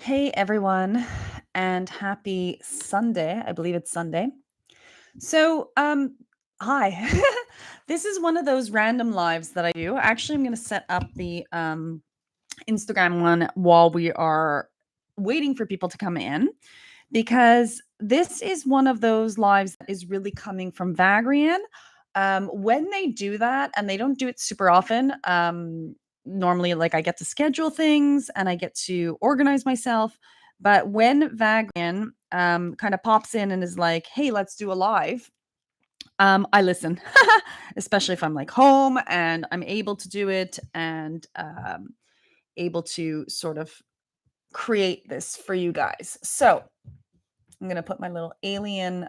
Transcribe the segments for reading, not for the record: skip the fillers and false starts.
Hey everyone, and happy Sunday. I believe it's Sunday. So, hi. This is one of those random lives that I do. Actually, I'm going to set up the Instagram one while we are waiting for people to come in because this is one of those lives that is really coming from Vagrein. When they do that, and they don't do it super often, normally like I get to schedule things and I get to organize myself. But when Vagrein kind of pops in and is like, hey, let's do a live, I listen, especially if I'm like home and I'm able to do it and able to sort of create this for you guys. So I'm going to put my little alien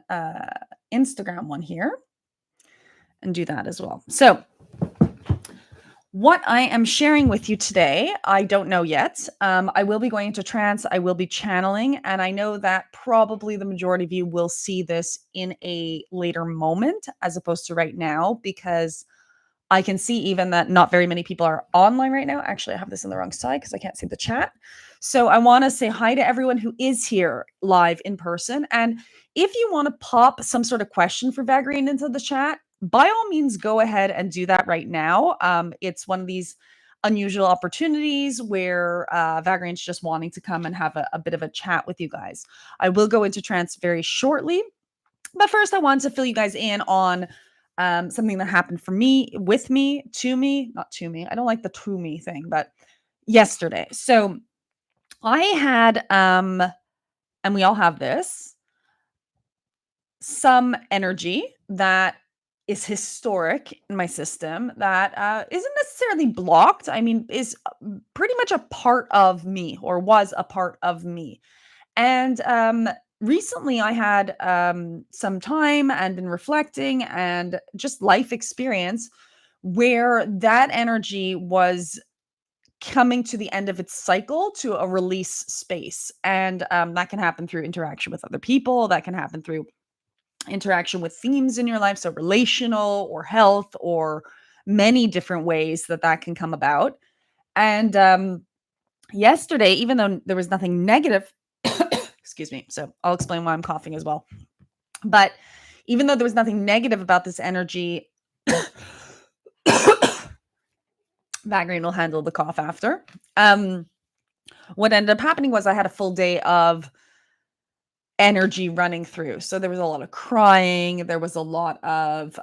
Instagram one here and do that as well. So what I am sharing with you today, I don't know yet. I will be going into trance. I will be channeling. And I know that probably the majority of you will see this in a later moment as opposed to right now, because I can see even that not very many people are online right now. Actually, I have this on the wrong side because I can't see the chat. So I want to say hi to everyone who is here live in person. And if you want to pop some sort of question for Vagrein into the chat, by all means, go ahead and do that right now. It's one of these unusual opportunities where Vagrein's just wanting to come and have a bit of a chat with you guys. I will go into trance very shortly. But first, I wanted to fill you guys in on something that happened for me, with me, to me, not to me. I don't like the to me thing, but yesterday. So I had, and we all have this, some energy that is historic in my system that isn't necessarily blocked. I mean, is pretty much a part of me or was a part of me. And recently I had some time and been reflecting and just life experience where that energy was coming to the end of its cycle to a release space. And that can happen through interaction with other people, that can happen through interaction with themes in your life, so relational or health or many different ways that that can come about. And yesterday, even though there was nothing negative, excuse me, so I'll explain why I'm coughing as well. But even though there was nothing negative about this energy, Vagrein will handle the cough after. What ended up happening was I had a full day of energy running through. So there was a lot of crying. There was a lot of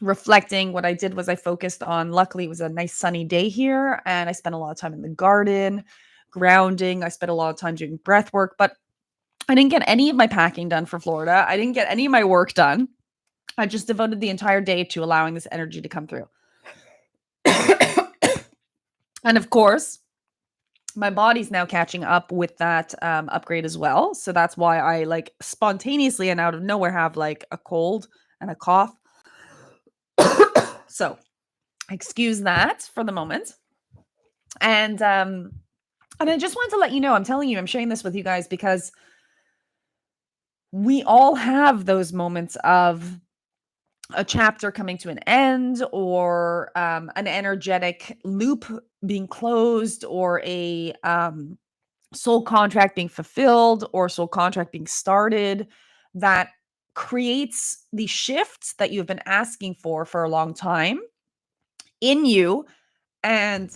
reflecting. What I did was I focused on, luckily it was a nice sunny day here, and I spent a lot of time in the garden, grounding. I spent a lot of time doing breath work, but I didn't get any of my packing done for Florida. I didn't get any of my work done. I just devoted the entire day to allowing this energy to come through. And of course, my body's now catching up with that upgrade as well. So that's why I like spontaneously and out of nowhere have like a cold and a cough. So excuse that for the moment. And I just wanted to let you know, I'm telling you, I'm sharing this with you guys because we all have those moments of a chapter coming to an end or an energetic loop being closed or a soul contract being fulfilled or soul contract being started that creates the shifts that you've been asking for a long time in you. And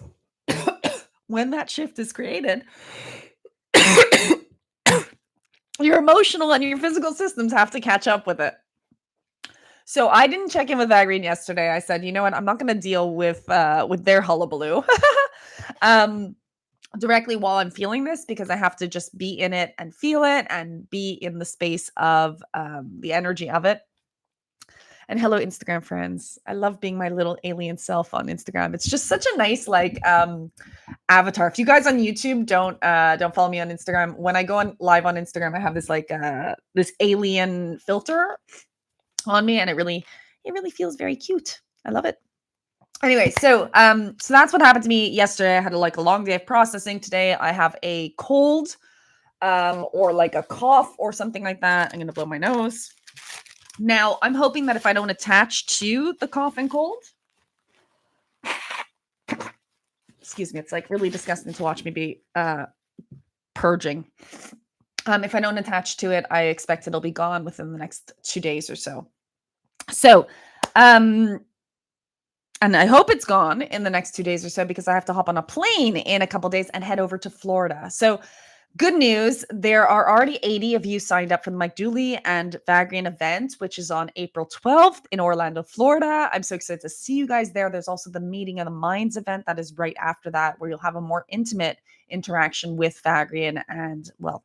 when that shift is created, your emotional and your physical systems have to catch up with it. So I didn't check in with Vagrein yesterday. I said, you know what? I'm not going to deal with their hullabaloo directly while I'm feeling this, because I have to just be in it and feel it and be in the space of the energy of it. And hello, Instagram friends. I love being my little alien self on Instagram. It's just such a nice like avatar. If you guys on YouTube don't follow me on Instagram, when I go on live on Instagram, I have this like this alien filter on me, and it really feels very cute. I love it. Anyway, so that's what happened to me yesterday. I had a long day of processing. Today I have a cold or like a cough or something like that. I'm gonna blow my nose. Now I'm hoping that if I don't attach to the cough and cold, excuse me, it's like really disgusting to watch me be purging. If I don't attach to it, I expect it'll be gone within the next 2 days or so. So, and I hope it's gone in the next 2 days or so, because I have to hop on a plane in a couple days and head over to Florida. So good news, there are already 80 of you signed up for the Mike Dooley and Vagrein event, which is on April 12th in Orlando, Florida. I'm so excited to see you guys there. There's also the Meeting of the Minds event that is right after that, where you'll have a more intimate interaction with Vagrein and, well,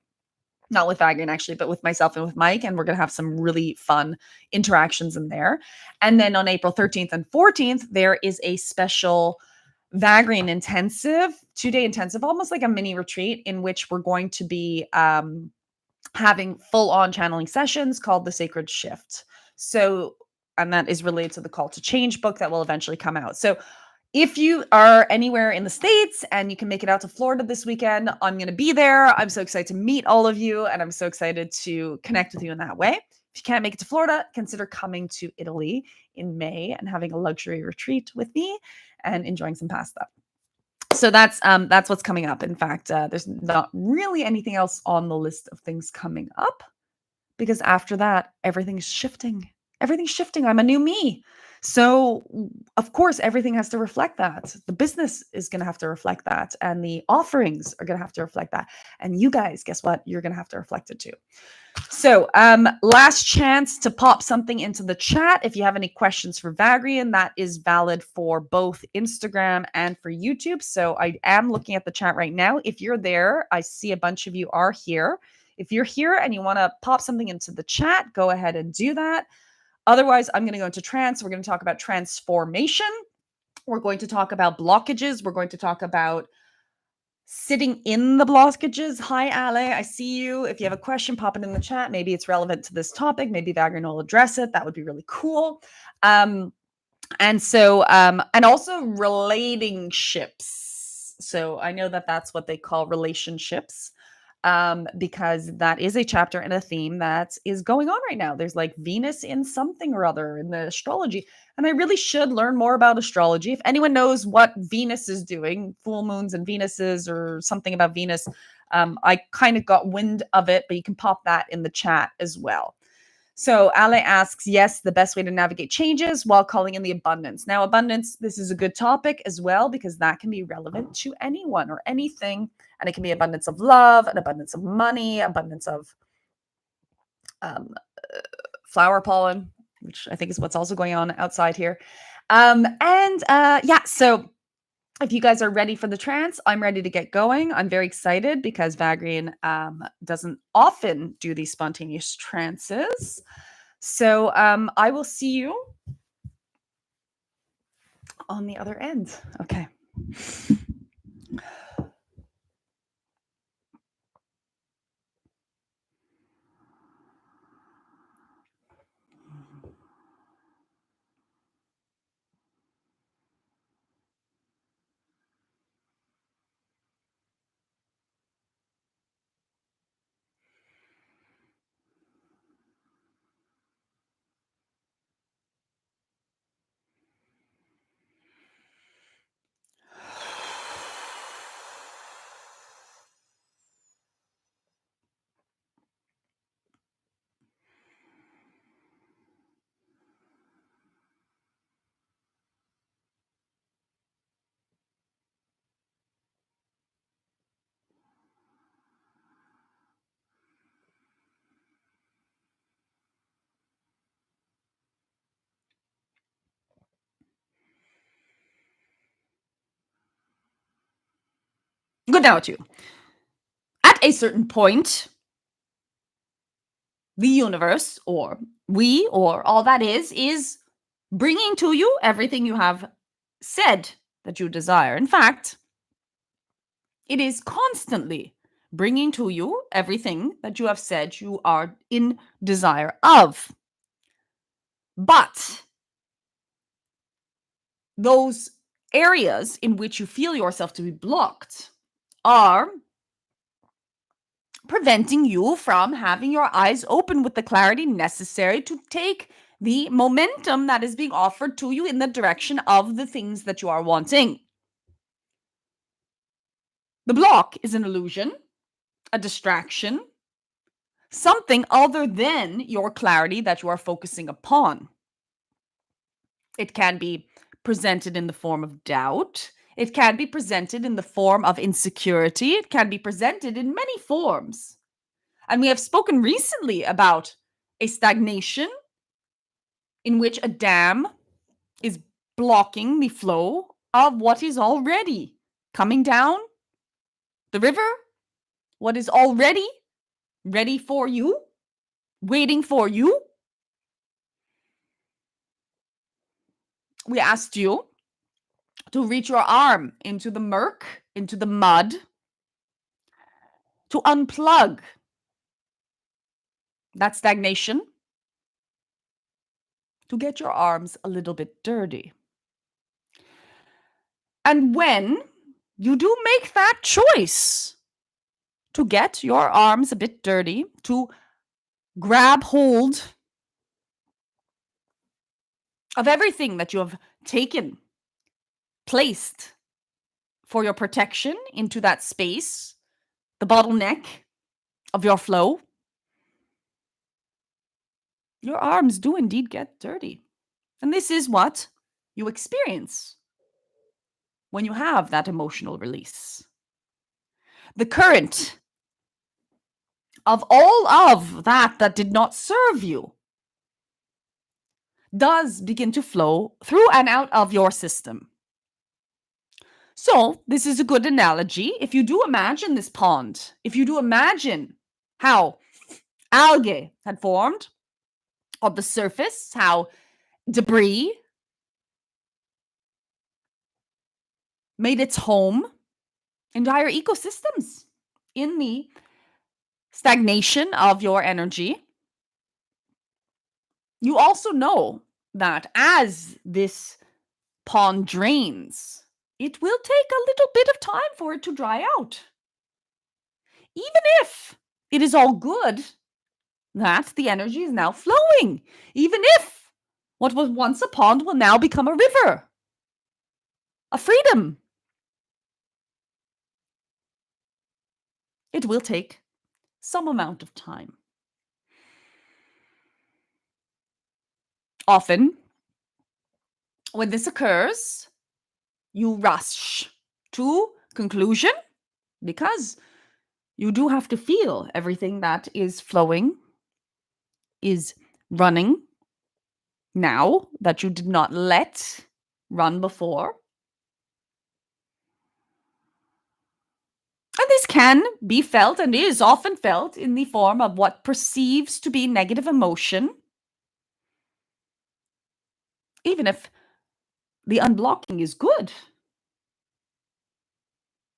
not with Vagrein actually, but with myself and with Mike. And we're going to have some really fun interactions in there. And then on April 13th and 14th, there is a special Vagrein intensive, 2-day intensive, almost like a mini retreat, in which we're going to be having full-on channeling sessions called The Sacred Shift. So, and that is related to the Call to Change book that will eventually come out. So if you are anywhere in the States and you can make it out to Florida this weekend, I'm going to be there. I'm so excited to meet all of you, and I'm so excited to connect with you in that way. If you can't make it to Florida, consider coming to Italy in May and having a luxury retreat with me and enjoying some pasta. So that's what's coming up. In fact, there's not really anything else on the list of things coming up, because after that, everything's shifting. Everything's shifting. I'm a new me. So, of course, everything has to reflect that. The business is going to have to reflect that. And the offerings are going to have to reflect that. And you guys, guess what? You're going to have to reflect it too. So, last chance to pop something into the chat. If you have any questions for Vagrein, that is valid for both Instagram and for YouTube. So I am looking at the chat right now. If you're there, I see a bunch of you are here. If you're here and you want to pop something into the chat, go ahead and do that. Otherwise, I'm going to go into trance. We're going to talk about transformation. We're going to talk about blockages. We're going to talk about sitting in the blockages. Hi, Ale. I see you. If you have a question, pop it in the chat. Maybe it's relevant to this topic. Maybe Vagrein will address it. That would be really cool. And also relating ships. So I know that that's what they call relationships. Because that is a chapter and a theme that is going on right now. There's like Venus in something or other in the astrology. And I really should learn more about astrology. If anyone knows what Venus is doing, full moons and Venuses or something about Venus, I kind of got wind of it, but you can pop that in the chat as well. So Ale asks, yes, the best way to navigate changes while calling in the abundance. Now, abundance, this is a good topic as well, because that can be relevant to anyone or anything. And it can be abundance of love, an abundance of money, abundance of flower pollen, which I think is what's also going on outside here. So if you guys are ready for the trance, I'm ready to get going. I'm very excited because Vagrein doesn't often do these spontaneous trances. So I will see you on the other end. Okay. Good now to you. At a certain point, the universe or we or all that is bringing to you everything you have said that you desire. In fact, it is constantly bringing to you everything that you have said you are in desire of. But those areas in which you feel yourself to be blocked are preventing you from having your eyes open with the clarity necessary to take the momentum that is being offered to you in the direction of the things that you are wanting. The block is an illusion. a distraction, something other than your clarity that you are focusing upon. It can be presented in the form of doubt. It can be presented in the form of insecurity. It can be presented in many forms. And we have spoken recently about a stagnation in which a dam is blocking the flow of what is already coming down the river, what is already ready for you, waiting for you. We asked you to reach your arm into the murk, into the mud, to unplug that stagnation, to get your arms a little bit dirty. And when you do make that choice to get your arms a bit dirty, to grab hold of everything that you have taken, placed for your protection into that space, the bottleneck of your flow, your arms do indeed get dirty. And this is what you experience when you have that emotional release. The current of all of that did not serve you does begin to flow through and out of your system. So this is a good analogy. If you do imagine this pond, if you do imagine how algae had formed on the surface, how debris made its home, entire ecosystems in the stagnation of your energy, you also know that as this pond drains, it will take a little bit of time for it to dry out. Even if it is all good that the energy is now flowing, even if what was once a pond will now become a river, a freedom, it will take some amount of time. Often, when this occurs, you rush to conclusion because you do have to feel everything that is flowing, is running now that you did not let run before. And this can be felt and is often felt in the form of what perceives to be negative emotion, even if the unblocking is good.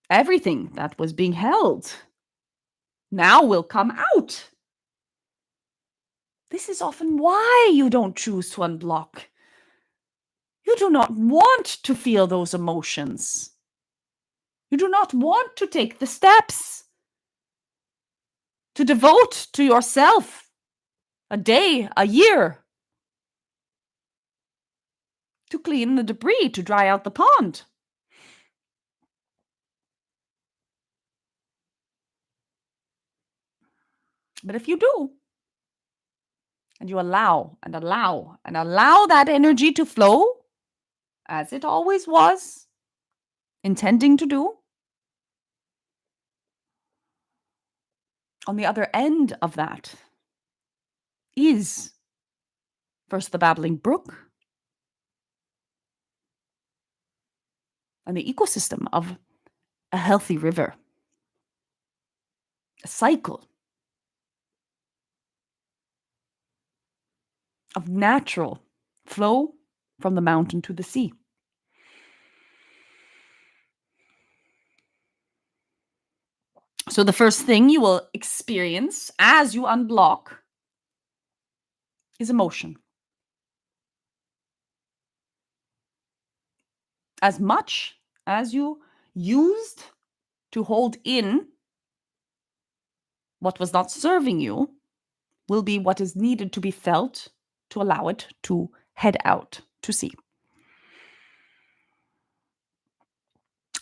Everything that was being held now will come out. This is often why you don't choose to unblock. You do not want to feel those emotions. You do not want to take the steps to devote to yourself a day, a year, to clean the debris, to dry out the pond. But if you do, and you allow and allow and allow that energy to flow as it always was intending to do, on the other end of that is first the babbling brook and the ecosystem of a healthy river, a cycle of natural flow from the mountain to the sea. So the first thing you will experience as you unblock is emotion. As much as you used to hold in what was not serving you will be what is needed to be felt to allow it to head out to sea.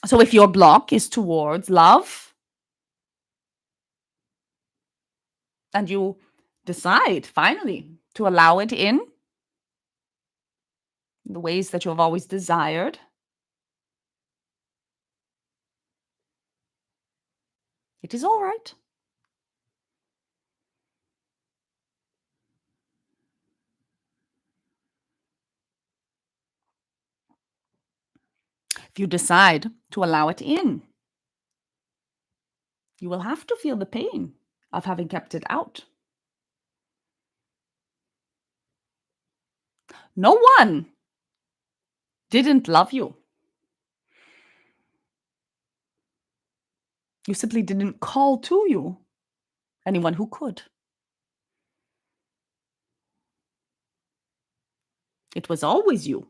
So if your block is towards love, and you decide finally to allow it in the ways that you have always desired, it is all right. If you decide to allow it in, you will have to feel the pain of having kept it out. No one didn't love you. You simply didn't call to you anyone who could. It was always you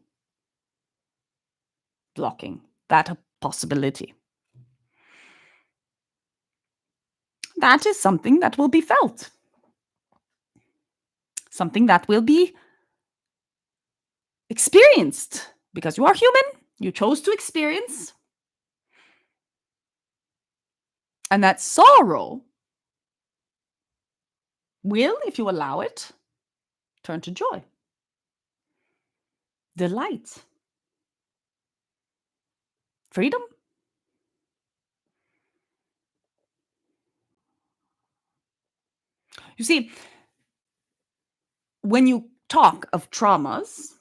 blocking that possibility. That is something that will be felt, something that will be experienced, because you are human, you chose to experience. And that sorrow will, if you allow it, turn to joy, delight, freedom. You see, when you talk of traumas,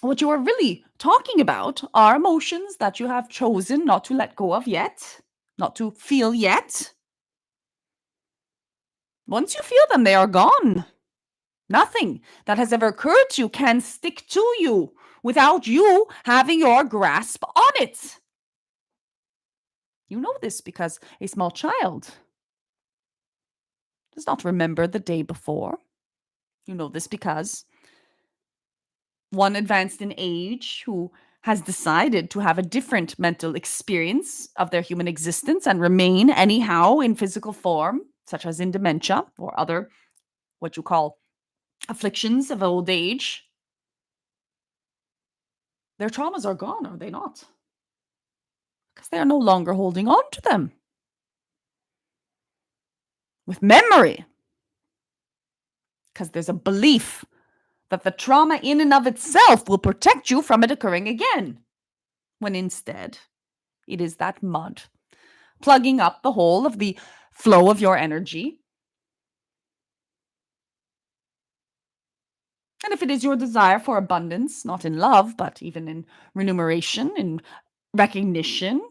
what you are really talking about are emotions that you have chosen not to let go of yet, not to feel yet. Once you feel them, they are gone. Nothing that has ever occurred to you can stick to you without you having your grasp on it. You know this because a small child does not remember the day before. You know this because one advanced in age who has decided to have a different mental experience of their human existence and remain anyhow in physical form, such as in dementia or other what you call afflictions of old age, their traumas are gone, are they not? Because they are no longer holding on to them. With memory, because there's a belief that the trauma in and of itself will protect you from it occurring again, when instead it is that mud plugging up the hole of the flow of your energy. And if it is your desire for abundance, not in love, but even in remuneration, in recognition,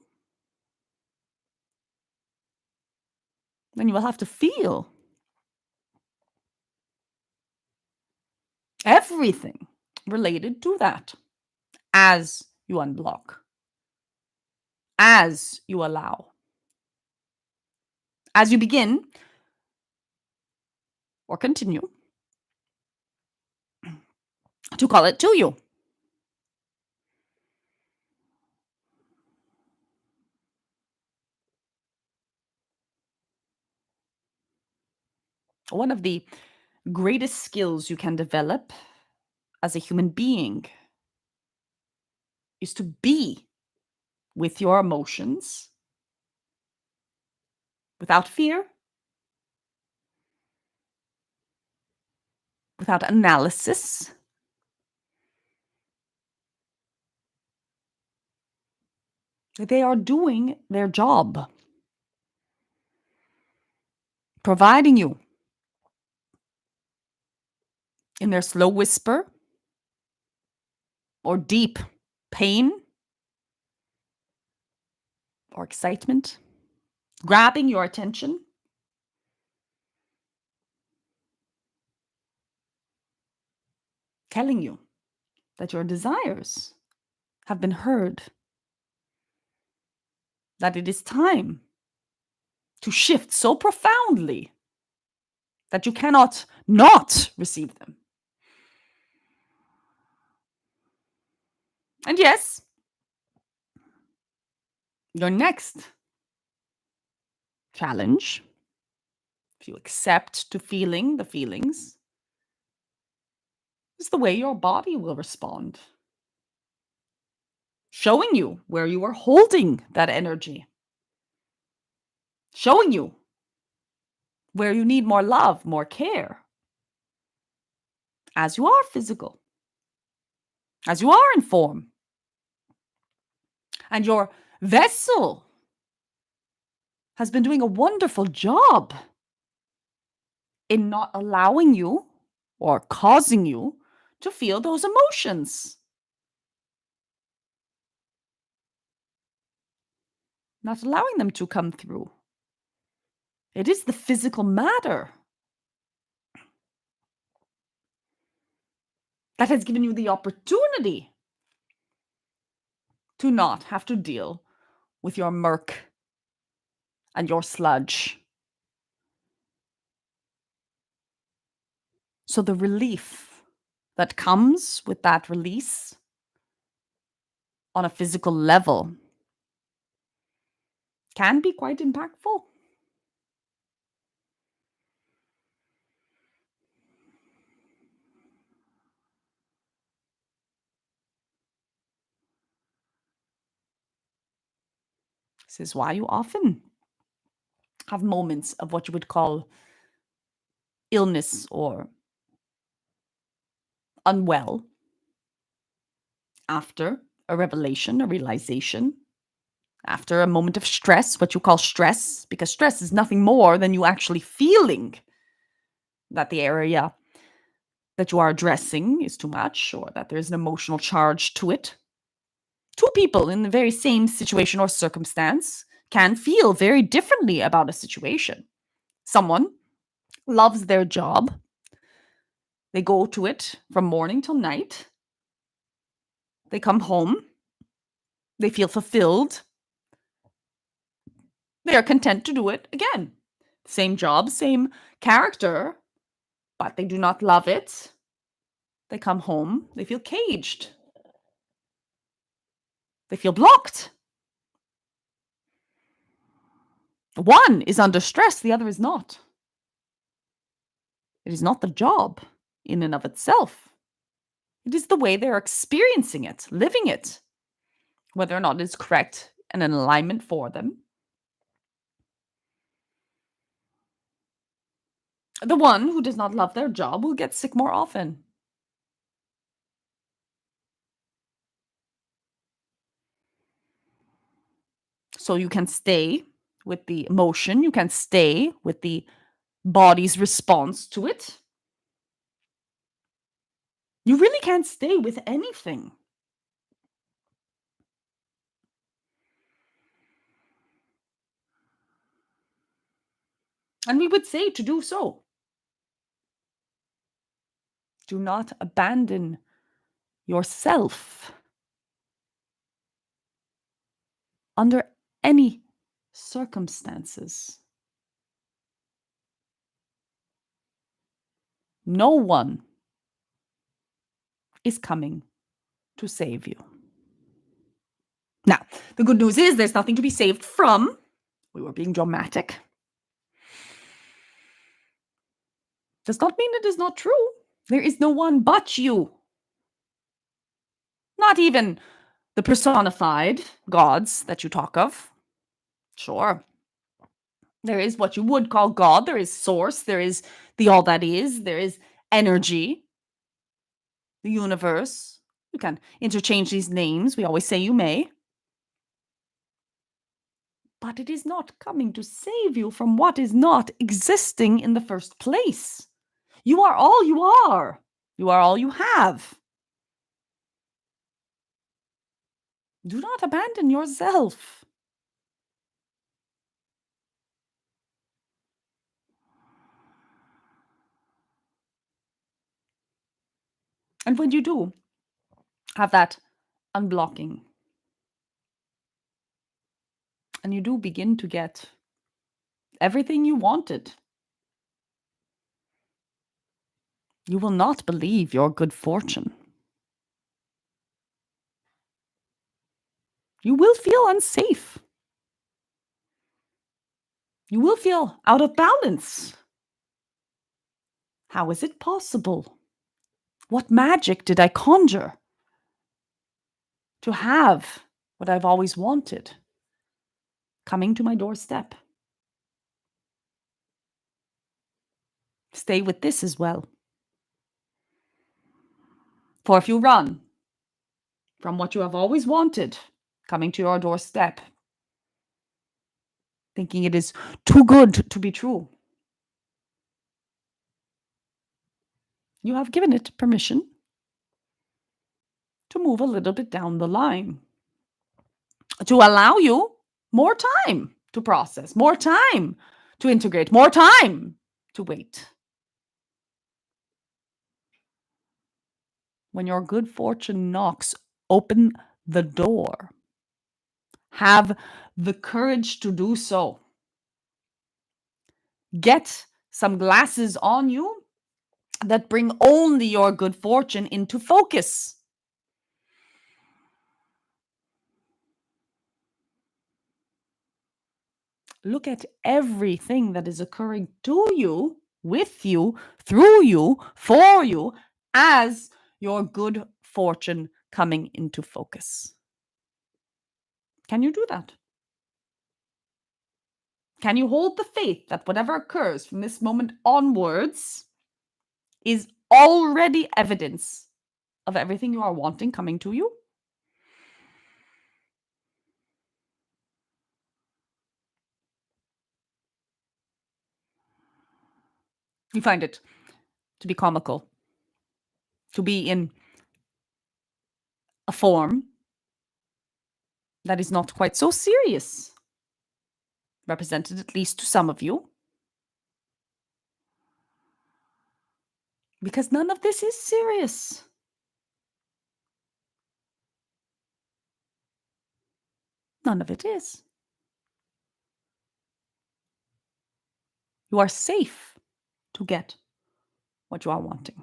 then you will have to feel everything related to that as you unblock, as you allow, as you begin or continue to call it to you. One of the greatest skills you can develop as a human being is to be with your emotions without fear, without analysis. They are doing their job, providing you in their slow whisper or deep pain or excitement, grabbing your attention, telling you that your desires have been heard, that it is time to shift so profoundly that you cannot not receive them. And yes, your next challenge, if you accept to feeling the feelings, is the way your body will respond, showing you where you are holding that energy, showing you where you need more love, more care, as you are physical, as you are in form. And your vessel has been doing a wonderful job in not allowing you or causing you to feel those emotions. Not allowing them to come through. It is the physical matter that has given you the opportunity to not have to deal with your murk and your sludge. So the relief that comes with that release on a physical level can be quite impactful. This is why you often have moments of what you would call illness or unwell after a revelation, a realization, after a moment of stress, what you call stress, because stress is nothing more than you actually feeling that the area that you are addressing is too much or that there's an emotional charge to it. Two people in the very same situation or circumstance can feel very differently about a situation. Someone loves their job. They go to it from morning till night. They come home. They feel fulfilled. They are content to do it again. Same job, same character, but they do not love it. They come home. They feel caged. They feel blocked. One is under stress, the other is not. It is not the job in and of itself. It is the way they're experiencing it, living it, whether or not it's correct and in alignment for them. The one who does not love their job will get sick more often. So you can stay with the emotion, you can stay with the body's response to it. You really can't stay with anything. And we would say to do so. Do not abandon yourself under any circumstances. No one is coming to save you. Now, the good news is there's nothing to be saved from. We were being dramatic. Does not mean it is not true. There is no one but you. Not even the personified gods that you talk of. Sure. There is what you would call God. There is source. There is the all that is. There is energy. The universe. You can interchange these names. We always say you may. But it is not coming to save you from what is not existing in the first place. You are all you are. You are all you have. Do not abandon yourself. And when you do have that unblocking, and you do begin to get everything you wanted, you will not believe your good fortune. You will feel unsafe. You will feel out of balance. How is it possible? What magic did I conjure to have what I've always wanted coming to my doorstep? Stay with this as well. For if you run from what you have always wanted coming to your doorstep, thinking it is too good to be true, you have given it permission to move a little bit down the line, to allow you more time to process, more time to integrate, more time to wait. When your good fortune knocks, open the door. Have the courage to do so. Get some glasses on you that bring only your good fortune into focus. Look at everything that is occurring to you, with you, through you, for you, as your good fortune coming into focus. Can you do that? Can you hold the faith that whatever occurs from this moment onwards is already evidence of everything you are wanting coming to you? You find it to be comical, to be in a form that is not quite so serious, represented at least to some of you. Because none of this is serious. None of it is. You are safe to get what you are wanting.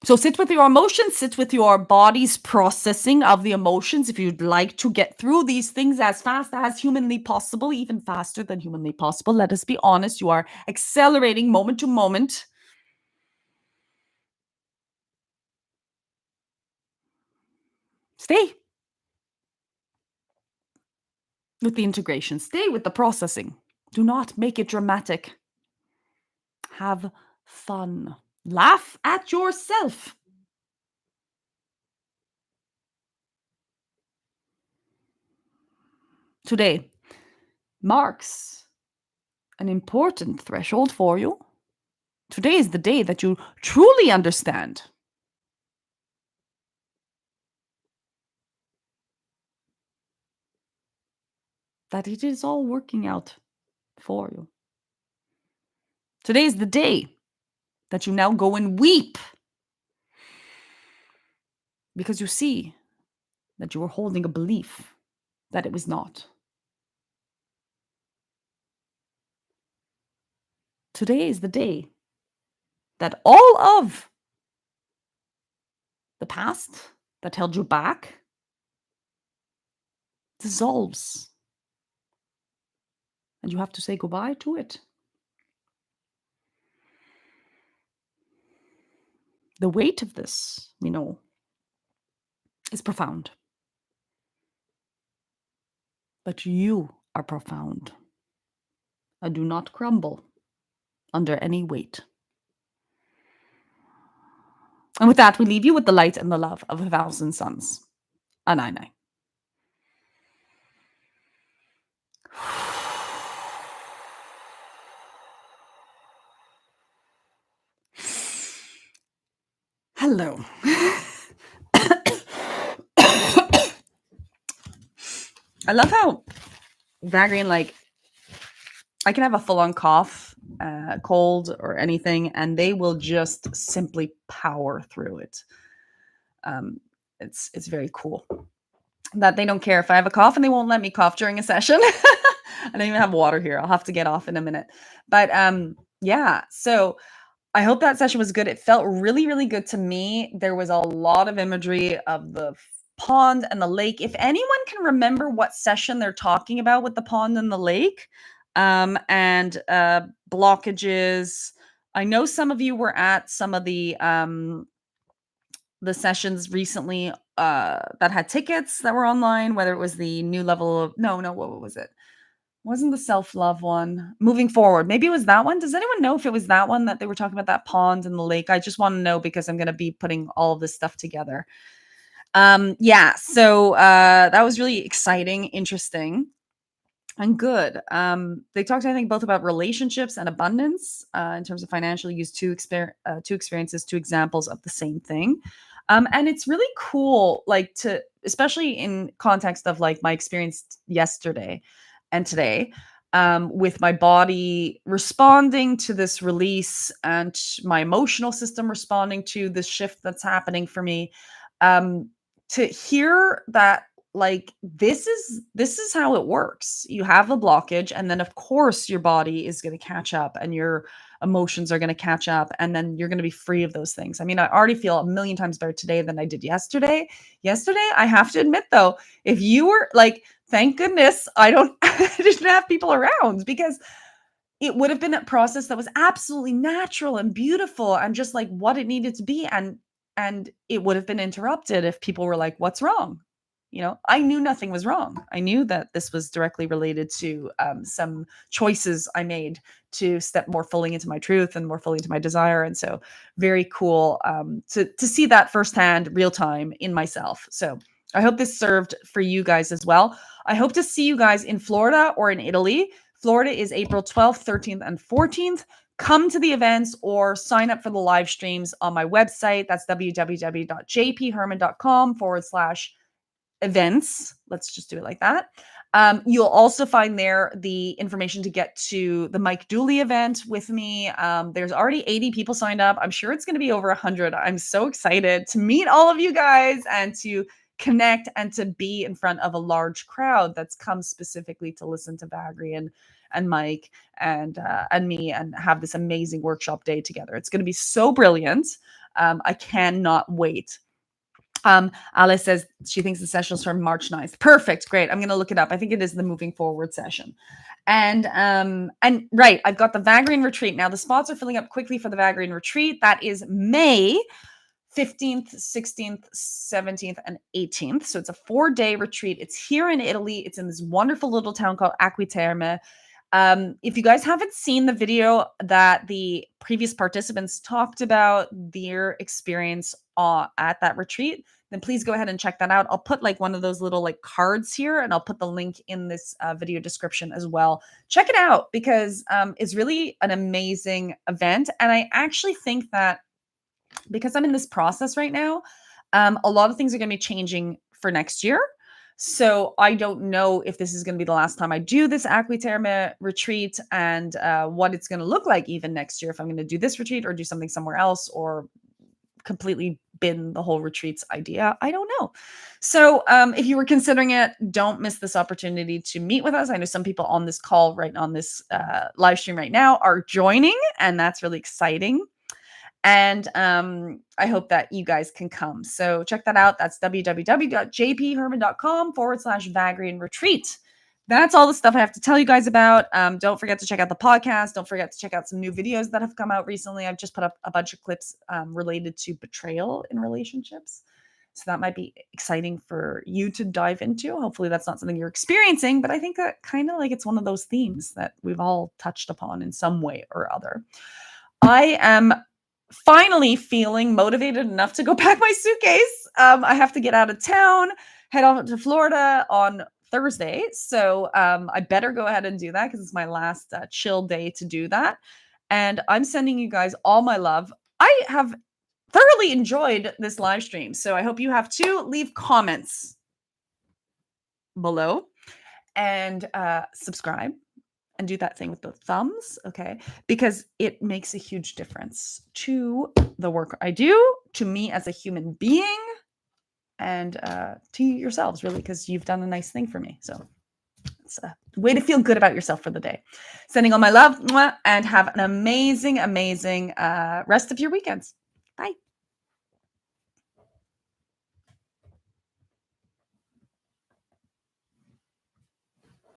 So sit with your emotions, sit with your body's processing of the emotions. If you'd like to get through these things as fast as humanly possible, even faster than humanly possible, let us be honest, you are accelerating moment to moment. Stay with the integration, stay with the processing. Do not make it dramatic. Have fun. Laugh at yourself. Today marks an important threshold for you. Today is the day that you truly understand that it is all working out for you. Today is the day that you now go and weep because you see that you were holding a belief that it was not. Today is the day that all of the past that held you back dissolves. And you have to say goodbye to it. The weight of this, we know, is profound. But you are profound. I do not crumble under any weight. And with that, we leave you with the light and the love of 1,000 suns. Anai. Hello. I love how Vagrein, like, I can have a full-on cough, cold, or anything, and they will just simply power through it. It's very cool that they don't care if I have a cough, and they won't let me cough during a session. I don't even have water here. I'll have to get off in a minute. But yeah, so I hope that session was good. It felt really, really good to me. There was a lot of imagery of the pond and the lake. If anyone can remember what session they're talking about with the pond and the lake, and blockages. I know some of you were at some of the sessions recently that had tickets that were online, whether it was the new level of what was it? Wasn't the self-love one. Moving forward. Maybe it was that one. Does anyone know if it was that one that they were talking about, that pond in the lake? I just want to know because I'm going to be putting all of this stuff together. Yeah, so that was really exciting, interesting, and good. They talked, I think, both about relationships and abundance in terms of financial. Use two experiences, two examples of the same thing. And it's really cool, like to, especially in context of like my experience yesterday and today, with my body responding to this release and my emotional system responding to this shift that's happening for me. To hear that, like, this is how it works. You have a blockage, and then of course your body is going to catch up and your emotions are going to catch up, and then you're going to be free of those things. I mean, I already feel a million times better today than I did yesterday. I have to admit though, if you were like, thank goodness I don't I didn't have people around, because it would have been a process that was absolutely natural and beautiful and just like what it needed to be. And it would have been interrupted if people were like, what's wrong? I knew nothing was wrong. I knew that this was directly related to some choices I made to step more fully into my truth and more fully into my desire. And so very cool to see that firsthand, real time in myself. So I hope this served for you guys as well. I hope to see you guys in Florida or in Italy. Florida is April 12th, 13th, and 14th. Come to the events or sign up for the live streams on my website. That's www.jpherman.com/events. Let's just do it like that. You'll also find there the information to get to the Mike Dooley event with me. There's already 80 people signed up. I'm sure it's going to be over 100. I'm so excited to meet all of you guys and to connect and to be in front of a large crowd that's come specifically to listen to Vagrein and Mike and me and have this amazing workshop day together. It's going to be so brilliant. I cannot wait. Alice says she thinks the session is from March 9th. Perfect. Great. I'm going to look it up. I think it is the moving forward session. And right, I've got the Vagrein retreat. Now the spots are filling up quickly for the Vagrein retreat. That is May 15th, 16th, 17th, and 18th. So it's a 4-day retreat. It's here in Italy. It's in this wonderful little town called Acquiterme. If you guys haven't seen the video that the previous participants talked about their experience at that retreat, then please go ahead and check that out. I'll put like one of those little like cards here, and I'll put the link in this video description as well. Check it out because it's really an amazing event. And I actually think that because I'm in this process right now, a lot of things are going to be changing for next year. So I don't know if this is going to be the last time I do this Acquiterme retreat and what it's going to look like even next year, if I'm going to do this retreat or do something somewhere else or completely bin the whole retreats idea. I don't know. So if you were considering it, don't miss this opportunity to meet with us. I know some people on this call right on this live stream right now are joining, and that's really exciting. And I hope that you guys can come. So check that out. That's www.jpherman.com/Vagrein retreat. That's all the stuff I have to tell you guys about. Don't forget to check out the podcast. Don't forget to check out some new videos that have come out recently. I've just put up a bunch of clips related to betrayal in relationships. So that might be exciting for you to dive into. Hopefully that's not something you're experiencing, but I think that kind of like it's one of those themes that we've all touched upon in some way or other. I am finally feeling motivated enough to go pack my suitcase. I have to get out of town, head off to Florida on Thursday. So I better go ahead and do that because it's my last chill day to do that. And I'm sending you guys all my love. I have thoroughly enjoyed this live stream. So I hope you have too. Leave comments below and subscribe. And do that thing with the thumbs, okay? Because it makes a huge difference to the work I do, to me as a human being, and to yourselves, really, because you've done a nice thing for me. So it's a way to feel good about yourself for the day. Sending all my love, and have an amazing, amazing rest of your weekends. Bye.